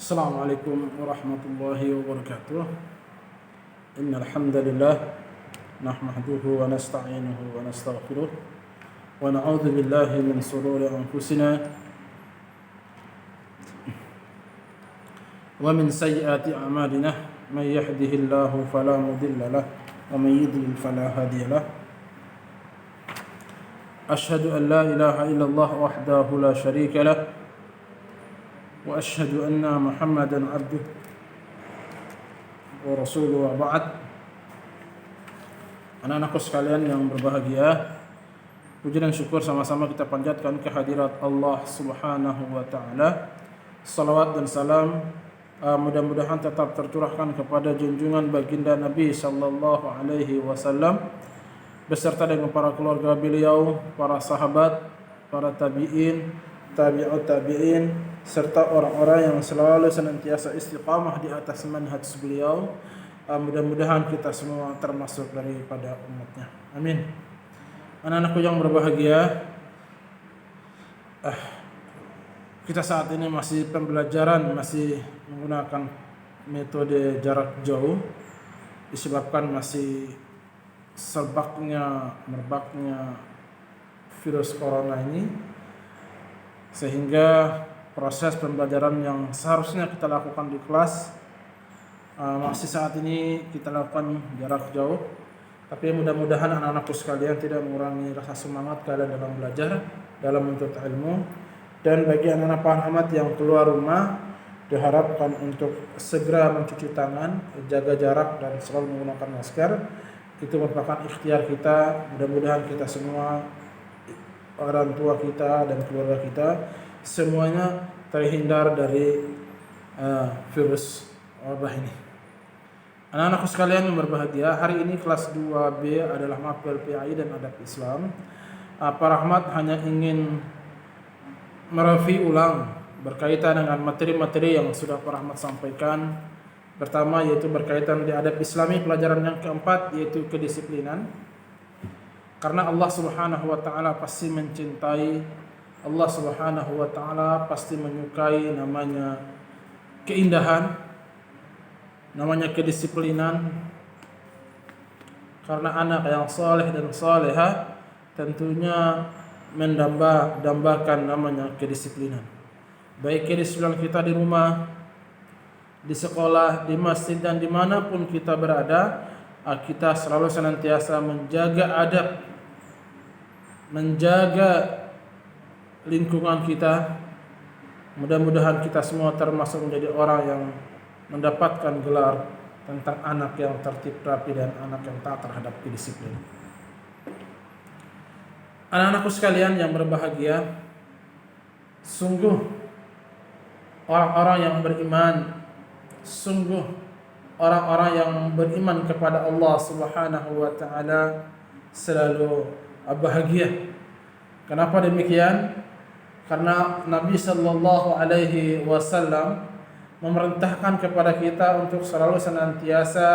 Assalamualaikum warahmatullahi wabarakatuh. Innal hamdalillah nahmaduhu wa nasta'inuhu wa nastaghfiruh wa na'udzu billahi min shururi anfusina wa min sayyiati a'malina may yahdihillahu fala mudilla lahu wa may yudlil fala hadiya lahu. Asyhadu an la ilaha illallah wahdahu la syarika lahu wa asyhadu anna Muhammadan abduhu wa rasuluhu wa ba'd. Anak-anakku sekalian yang berbahagia, puji dan syukur sama-sama kita panjatkan kehadirat Allah Subhanahu wa taala. Salawat dan salam mudah-mudahan tetap tercurahkan kepada junjungan baginda Nabi sallallahu alaihi wasallam beserta dengan para keluarga beliau, para sahabat, para tabi'in, tabi'ut tabi'in, serta orang-orang yang selalu senantiasa istiqamah di atas manhaj beliau. Mudah-mudahan kita semua termasuk daripada umatnya. Amin. Anak-anakku yang berbahagia, kita saat ini masih pembelajaran, masih menggunakan metode jarak jauh disebabkan masih merebaknya virus corona ini, sehingga proses pembelajaran yang seharusnya kita lakukan di kelas masih saat ini kita lakukan jarak jauh. Tapi mudah-mudahan anak-anakku sekalian tidak mengurangi rasa semangat kalian dalam belajar, dalam menuntut ilmu. Dan bagi anak-anak Pak Ahmad yang keluar rumah, diharapkan untuk segera mencuci tangan, jaga jarak, dan selalu menggunakan masker. Itu merupakan ikhtiar kita. Mudah-mudahan kita semua, orang tua kita dan keluarga kita, semuanya terhindar dari virus wabah ini. Anak-anakku sekalian yang berbahagia, hari ini kelas 2B adalah mapel PAI dan adab Islam. Pak Rahmat hanya ingin mereview ulang berkaitan dengan materi-materi yang sudah Pak Rahmat sampaikan. Pertama yaitu berkaitan di adab Islami, pelajaran yang keempat yaitu kedisiplinan. Karena Allah Subhanahu wa taala pasti mencintai, Allah Subhanahu wa taala pasti menyukai namanya keindahan, namanya kedisiplinan. Karena anak yang saleh dan saleha tentunya mendambakan namanya kedisiplinan. Baik kedisiplinan kita di rumah, di sekolah, di masjid, dan dimanapun kita berada, kita selalu senantiasa menjaga adab, menjaga lingkungan kita. Mudah-mudahan kita semua termasuk menjadi orang yang mendapatkan gelar tentang anak yang tertib rapi dan anak yang taat terhadap kedisiplinan. Anak-anakku sekalian yang berbahagia, sungguh orang-orang yang beriman, sungguh orang-orang yang beriman kepada Allah Subhanahu wa taala selalu bahagia. Kenapa demikian? Karena Nabi sallallahu alaihi wasallam memerintahkan kepada kita untuk selalu senantiasa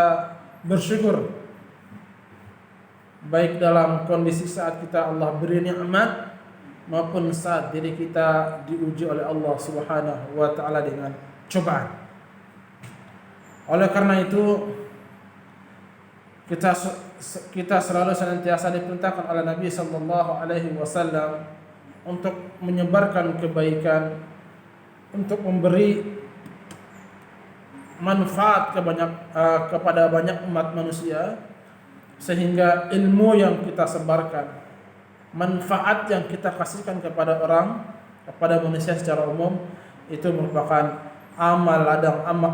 bersyukur, baik dalam kondisi saat kita Allah beri nikmat maupun saat diri kita diuji oleh Allah Subhanahu wa taala dengan cobaan. Oleh karena itu kita selalu senantiasa diperintahkan oleh Nabi sallallahu alaihi wasallam untuk menyebarkan kebaikan, untuk memberi manfaat kepada banyak umat manusia, sehingga ilmu yang kita sebarkan, manfaat yang kita kasihkan kepada kepada manusia secara umum, itu merupakan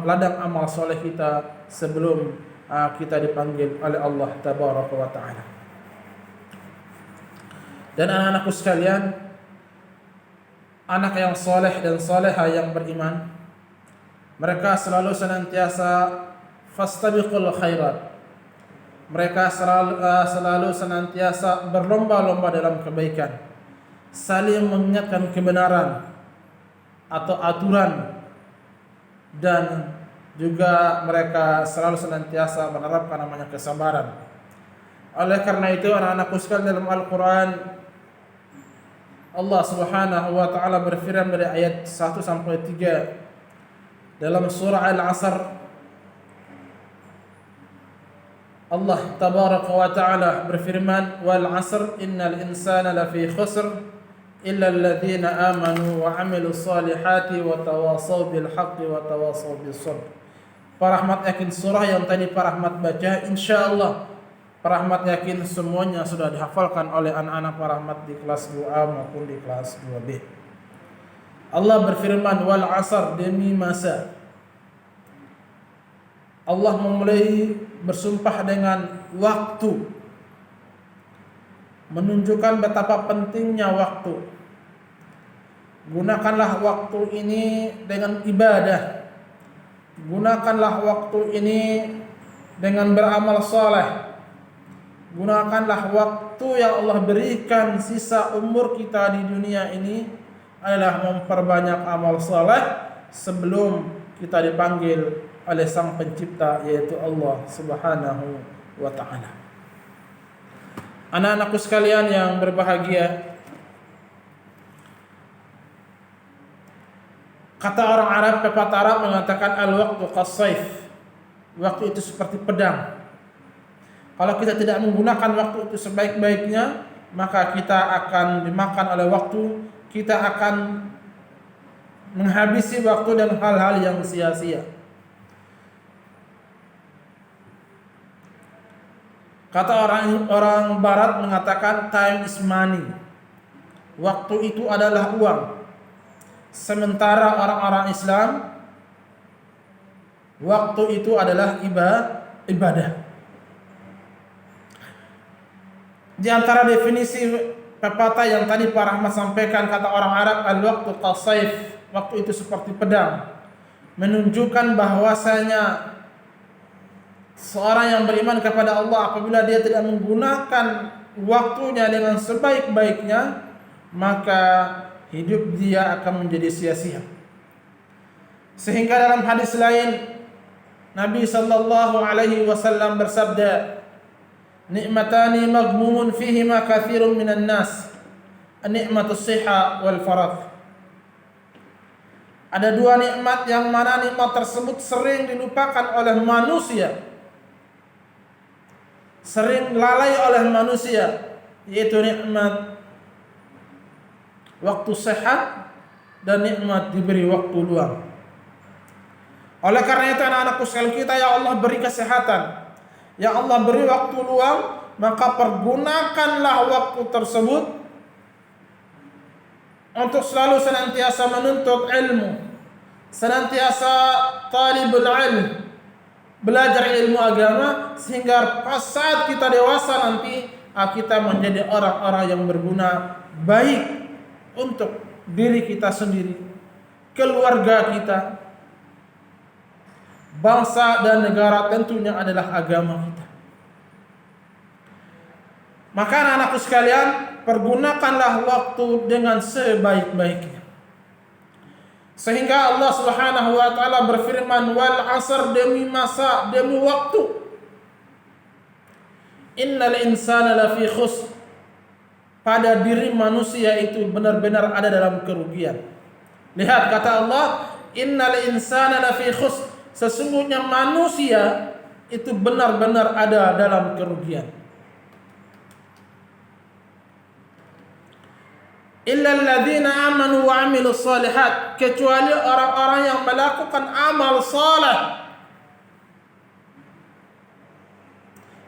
ladang amal soleh kita sebelum kita dipanggil oleh Allah Tabaraka wa Ta'ala. Dan anak-anakku sekalian, anak yang soleh dan soleha yang beriman, mereka selalu senantiasa fastabiqul khairat. Mereka selalu senantiasa berlomba-lomba dalam kebaikan, saling mengingatkan kebenaran atau aturan, dan juga mereka selalu senantiasa menerapkan namanya kesabaran. Oleh karena itu anak-anakku sekalian, dalam Al-Quran Allah Subhanahu wa taala berfirman dari ayat 1 sampai 3, Dalam surah Al-Asr, Allah tabaraka wa ta'ala berfirman, wal 'asr innal insana lafi khusr illa alladhina amanu wa 'amilus solihati wa tawasaw bil haqqi wa tawasaw bis sabr. Pak Rahmat yakin surah yang tadi Pak Rahmat baca, insyaallah Pak Rahmat yakin semuanya sudah dihafalkan oleh anak-anak Pak Rahmat di kelas 2A maupun di kelas 2B. Allah berfirman, wal 'asr, demi masa. Allah memulai bersumpah dengan waktu, menunjukkan betapa pentingnya waktu. Gunakanlah waktu ini dengan ibadah. Gunakanlah waktu ini dengan beramal saleh. Gunakanlah waktu yang Allah berikan sisa umur kita di dunia ini adalah memperbanyak amal saleh sebelum kita dipanggil oleh Sang Pencipta, yaitu Allah Subhanahu wa ta'ala. Anak-anakku sekalian yang berbahagia, kata orang Arab, pepatah Arab mengatakan al-waqtu qas-sayf. Waktu itu seperti pedang. Kalau kita tidak menggunakan waktu itu sebaik-baiknya, maka kita akan dimakan oleh waktu, kita akan menghabisi waktu dengan hal-hal yang sia-sia. Kata orang barat mengatakan time is money. Waktu itu adalah uang. Sementara orang-orang Islam, waktu itu adalah ibadah. Di antara definisi pepatah yang tadi Pak Rahmat sampaikan, kata orang Arab, al-waqtu qas-sayf, waktu itu seperti pedang, menunjukkan bahwasanya seorang yang beriman kepada Allah, apabila dia tidak menggunakan waktunya dengan sebaik-baiknya, maka hidup dia akan menjadi sia-sia. Sehingga dalam hadis lain, Nabi sallallahu alaihi wasallam bersabda, nikmatani maghmumun fihima katsirun minan nas, an-nikmatus siha wal faragh. Ada dua nikmat yang mana nikmat tersebut sering dilupakan oleh manusia, sering lalai oleh manusia, yaitu nikmat waktu sehat dan nikmat diberi waktu luang. Oleh karena itu anak-anakku sekalian, kita ya Allah beri kesehatan, ya Allah beri waktu luang, maka pergunakanlah waktu tersebut untuk selalu senantiasa menuntut ilmu, senantiasa talibul ilm, belajar ilmu agama, sehingga pas saat kita dewasa nanti kita menjadi orang-orang yang berguna, baik untuk diri kita sendiri, keluarga kita, bangsa dan negara, tentunya adalah agama kita. Maka anak-anakku sekalian, pergunakanlah waktu dengan sebaik-baiknya. Sehingga Allah Subhanahu wa ta'ala berfirman, wal 'asr, demi masa, demi waktu. Innal insana lafi khusr, pada diri manusia itu benar-benar ada dalam kerugian. Lihat kata Allah, innal insana lafi khusr, sesungguhnya manusia itu benar-benar ada dalam kerugian. Illa alladzina amanu wa 'amilus solihat, kecuali orang-orang yang melakukan amal saleh.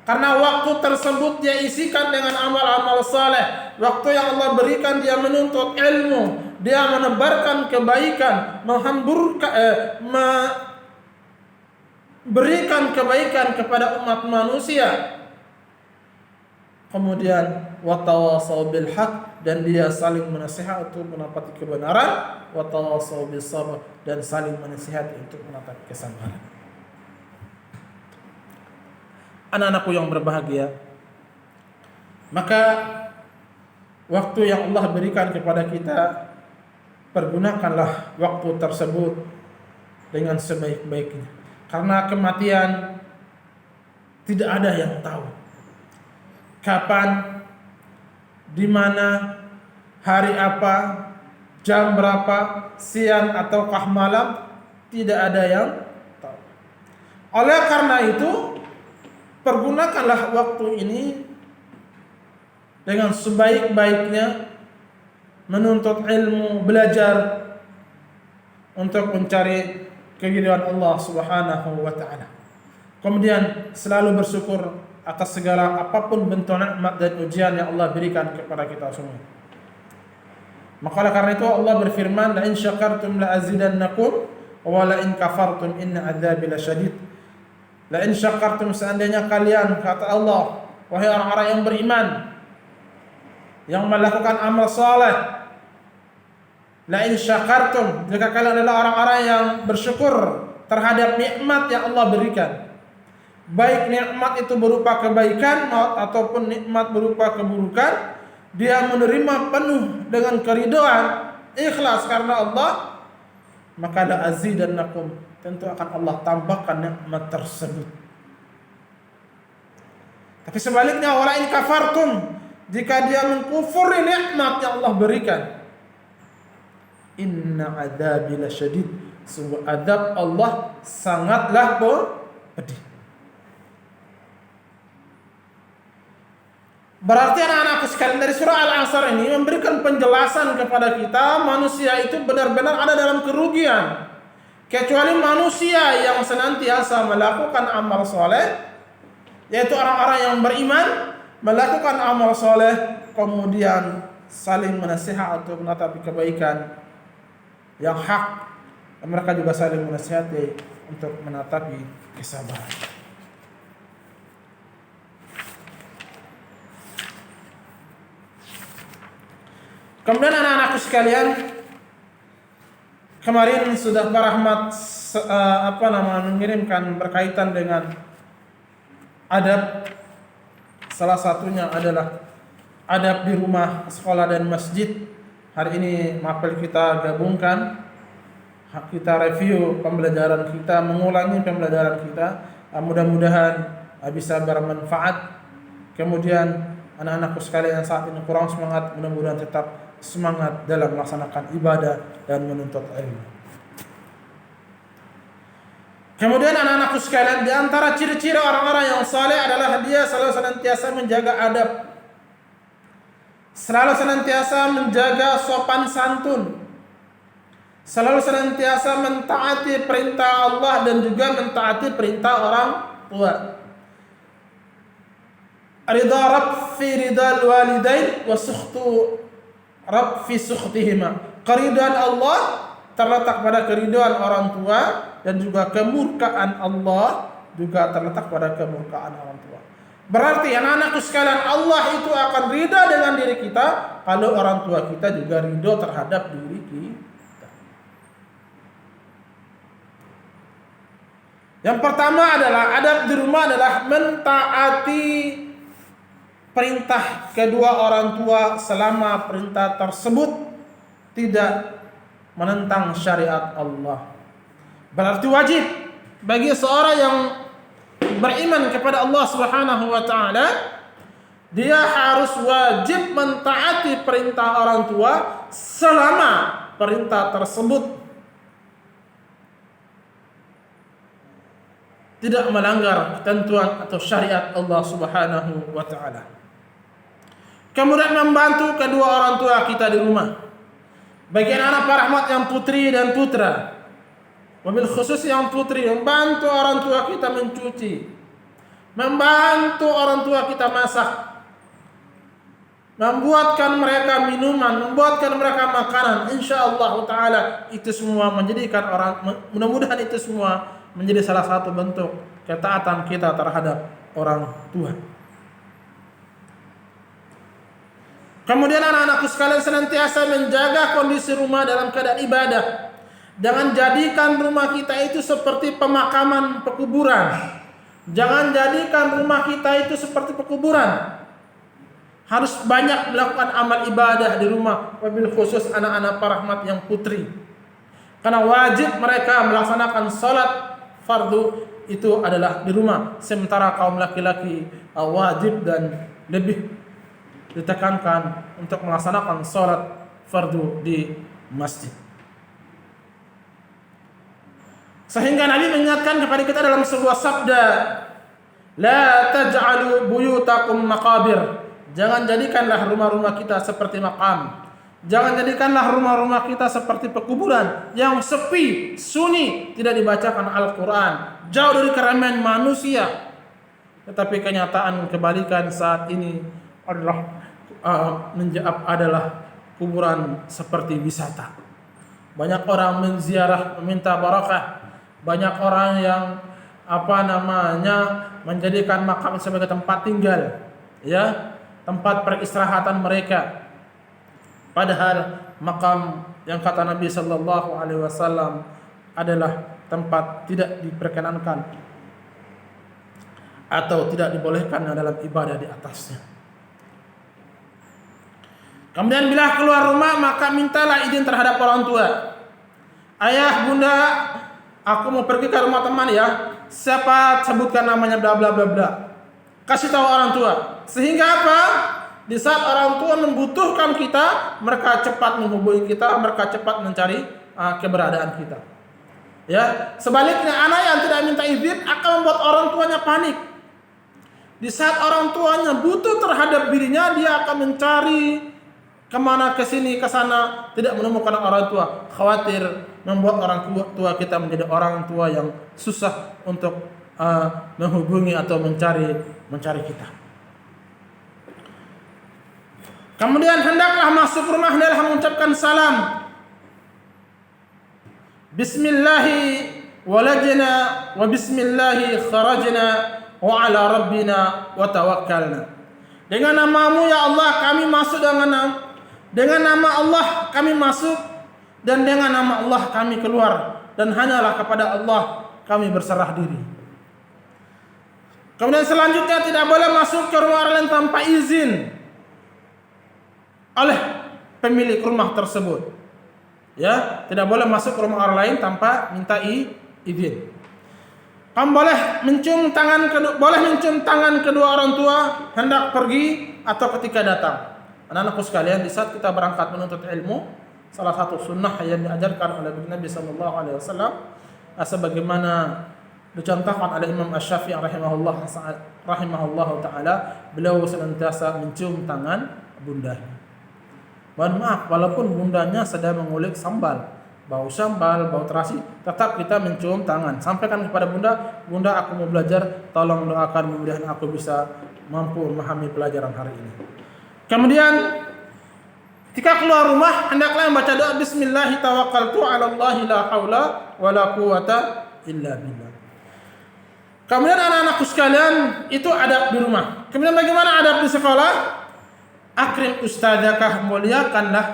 Karena waktu tersebut dia isikan dengan amal-amal saleh. Waktu yang Allah berikan dia menuntut ilmu, dia menebarkan kebaikan, berikan kebaikan kepada umat manusia. Kemudian watawasaw bil haq, dan dia saling menasihati untuk menapati kebenaran, watawasaw bis sabr, dan saling menasihati untuk menapati kesabaran. Anak-anakku yang berbahagia, maka waktu yang Allah berikan kepada kita, pergunakanlah waktu tersebut dengan sebaik-baiknya. Karena kematian tidak ada yang tahu kapan, di mana, hari apa, jam berapa, siang ataukah malam, Tidak ada yang tahu. Oleh karena itu, pergunakanlah waktu ini dengan sebaik-baiknya menuntut ilmu, belajar untuk mencari keridhaan Allah Subhanahu wa taala. Kemudian selalu bersyukur atas segala apapun bentuk nikmat dan ujian yang Allah berikan kepada kita semua. Maka oleh karena itu Allah berfirman, la in syakartum la azidannakum wa la in kafartum inna adzabi lasyadid. La in syakartum, seandainya kalian, kata Allah, wahai orang-orang yang beriman, yang melakukan amal saleh, la in syakartum, jika kalian adalah orang-orang yang bersyukur terhadap nikmat yang Allah berikan, baik nikmat itu berupa kebaikan ataupun nikmat berupa keburukan, dia menerima penuh dengan keridhaan, ikhlas karena Allah, maka la azidannakum, tentu akan Allah tambahkan nikmat tersebut. Tapi sebaliknya, wala in kafartum, jika dia mengkufuri nikmat yang Allah berikan, inna adzabi lasyadid, sungguh adab Allah sangatlah pedih. Berarti anak-anakku sekalian, dari surah Al-Asr ini memberikan penjelasan kepada kita, manusia itu benar-benar ada dalam kerugian, kecuali manusia yang senantiasa melakukan amal soleh, yaitu orang-orang yang beriman, melakukan amal soleh, kemudian saling menasihat atau menatapi kebaikan yang hak, dan mereka juga saling menasihati untuk menatapi kesabaran. Kemudian anak-anakku sekalian, kemarin sudah Pak Rahmat mengirimkan berkaitan dengan adab. Salah satunya adalah adab di rumah, sekolah dan masjid. Hari ini mapel kita gabungkan, kita review pembelajaran kita, mengulangi pembelajaran kita. Mudah-mudahan bisa bermanfaat. Kemudian anak-anakku sekalian yang saat ini kurang semangat, mudah-mudahan tetap semangat dalam melaksanakan ibadah dan menuntut ilmu. Kemudian anak-anakku sekalian, di antara ciri-ciri orang-orang yang saleh adalah dia selalu senantiasa menjaga adab, selalu senantiasa menjaga sopan santun, selalu senantiasa mentaati perintah Allah dan juga mentaati perintah orang tua. Ridha Rabb fi ridal walidain wa sukhtu Rabb fi sukhtihima. Keridhaan Allah terletak pada keridhaan orang tua, dan juga kemurkaan Allah juga terletak pada kemurkaan orang tua. Berarti anak-anakku sekalian, Allah itu akan ridha dengan diri kita kalau orang tua kita juga ridho terhadap diri kita. Yang pertama adalah adab di rumah adalah mentaati perintah kedua orang tua selama perintah tersebut tidak menentang syariat Allah. Berarti wajib bagi seorang yang beriman kepada Allah Subhanahu wa taala, dia harus wajib mentaati perintah orang tua selama perintah tersebut tidak melanggar ketentuan atau syariat Allah Subhanahu wa taala. Kemudian membantu kedua orang tua kita di rumah. Bagi anak Pak Rahmat yang putri dan putra, wabil khusus yang putri, membantu orang tua kita mencuci, membantu orang tua kita masak, membuatkan mereka minuman, membuatkan mereka makanan. InsyaAllah ta'ala itu semua menjadikan mudah-mudahan itu semua menjadi salah satu bentuk ketaatan kita terhadap orang tua. Kemudian anak-anakku sekalian, senantiasa menjaga kondisi rumah dalam keadaan ibadah. Jangan jadikan rumah kita itu seperti pemakaman, pekuburan. Jangan jadikan rumah kita itu seperti pekuburan. Harus banyak melakukan amal ibadah di rumah, wabil khusus anak-anak Pak Rahmat yang putri. Karena wajib mereka melaksanakan salat fardu itu adalah di rumah, sementara kaum laki-laki wajib dan lebih ditekankan untuk melaksanakan salat fardu di masjid. Sehingga Nabi mengingatkan kepada kita dalam sebuah sabda, la taj'alu buyutakum maqabir. Jangan jadikanlah rumah-rumah kita seperti makam. Jangan jadikanlah rumah-rumah kita seperti pekuburan yang sepi, sunyi, tidak dibacakan Al-Quran, jauh dari keramaian manusia. Tetapi kenyataan kebalikan saat ini adalah kuburan seperti wisata. Banyak orang menziarah meminta barakah. Banyak orang yang menjadikan makam sebagai tempat tinggal, ya, tempat peristirahatan mereka. Padahal makam yang kata Nabi sallallahu alaihi wasallam adalah tempat tidak diperkenankan atau tidak dibolehkan dalam ibadah di atasnya. Kemudian bila keluar rumah maka mintalah izin terhadap orang tua. Ayah, bunda, aku mau pergi ke rumah teman ya. Siapa, sebutkan namanya, bla bla bla bla. Kasih tahu orang tua. Sehingga apa? Di saat orang tua membutuhkan kita, mereka cepat menghubungi kita, mereka cepat mencari keberadaan kita. Ya, sebaliknya anak yang tidak minta izin akan membuat orang tuanya panik. Di saat orang tuanya butuh terhadap dirinya, dia akan mencari kemana, ke sini, ke sana, tidak menemukan orang tua. Khawatir membuat orang tua kita menjadi orang tua yang susah untuk menghubungi atau mencari kita. Kemudian hendaklah masuk rumah hendaklah mengucapkan salam. Bismillahi walajna wa bismillahi kharajna wa ala rabbina wa tawakkalna. Dengan namamu ya Allah kami masuk, dengan nama Allah kami masuk, dan dengan nama Allah kami keluar, dan hanyalah kepada Allah kami berserah diri. Kemudian selanjutnya tidak boleh masuk ke rumah orang lain tanpa izin oleh pemilik rumah tersebut. Ya, tidak boleh masuk ke rumah orang lain tanpa minta izin. Kamu boleh mencium tangan kedua orang tua hendak pergi atau ketika datang. Anak-anakku sekalian, di saat kita berangkat menuntut ilmu, salah satu sunnah yang diajarkan oleh Nabi sallallahu alaihi wasallam sebagaimana dicontohkan oleh Imam Asy-Syafi'i rahimahullah taala, beliau senantiasa mencium tangan bundanya. Mohon maaf, walaupun bundanya sedang mengulik bau sambal, bau terasi, tetap kita mencium tangan. Sampaikan kepada bunda, aku mau belajar, tolong doakan mudah-mudahan aku bisa mampu memahami pelajaran hari ini. Kemudian ketika keluar rumah hendaklah membaca doa bismillah tawakkaltu 'ala Allah la haula wala quwata illa billah. Kemudian anak-anakku sekalian, itu adab di rumah. Kemudian bagaimana adab di sekolah? Akrim ustadzakah, muliakanlah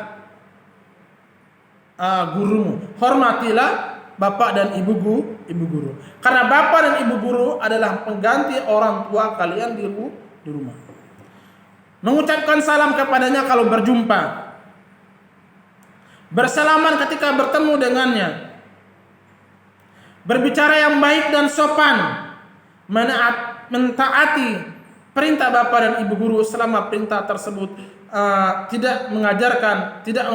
gurumu. Hormatilah bapak dan ibu guru. Karena bapak dan ibu guru adalah pengganti orang tua kalian di rumah. Mengucapkan salam kepadanya kalau berjumpa. Bersalaman ketika bertemu dengannya. Berbicara yang baik dan sopan. Mentaati perintah bapak dan ibu guru selama perintah tersebut tidak mengajarkan, tidak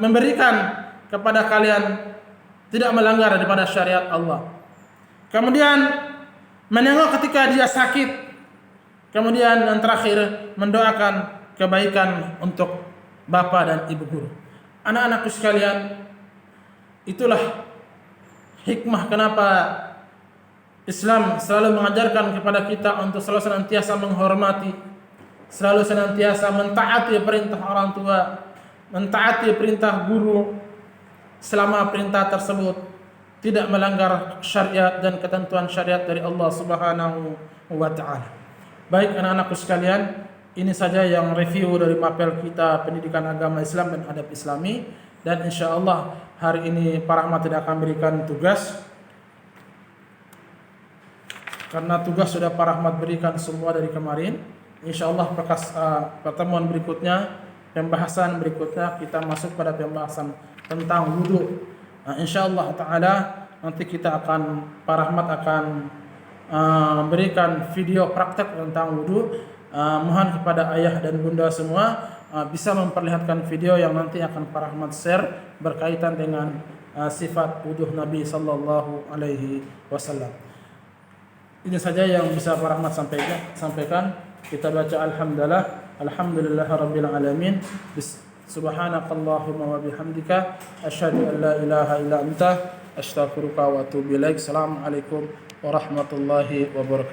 memberikan kepada kalian, tidak melanggar daripada syariat Allah. Kemudian menengok ketika dia sakit. Kemudian yang terakhir mendoakan kebaikan untuk bapak dan ibu guru. Anak-anakku sekalian, itulah hikmah kenapa Islam selalu mengajarkan kepada kita untuk selalu senantiasa menghormati, selalu senantiasa mentaati perintah orang tua, mentaati perintah guru selama perintah tersebut tidak melanggar syariat dan ketentuan syariat dari Allah Subhanahu wa taala. Baik anak-anakku sekalian, ini saja yang review dari mapel kita pendidikan agama Islam dan adab Islami, dan insyaallah hari ini Pak Rahmat tidak akan berikan tugas karena tugas sudah Pak Rahmat berikan semua dari kemarin. Insyaallah pertemuan berikutnya, pembahasan berikutnya kita masuk pada pembahasan tentang wudu. Insyaallah taala nanti kita akan Pak Rahmat akan memberikan video praktek tentang wudu. Mohon kepada ayah dan bunda semua bisa memperlihatkan video yang nanti akan Pak Rahmat share berkaitan dengan sifat wujuh Nabi sallallahu alaihi wasallam. Ini saja yang bisa Pak Rahmat sampaikan. Kita baca alhamdulillahirabbil alamin. Subhanakallahumma wa bihamdika asyhadu an la ilaha illa anta astaghfiruka wa atubu ilaik. Assalamualaikum warahmatullahi wabarakatuh.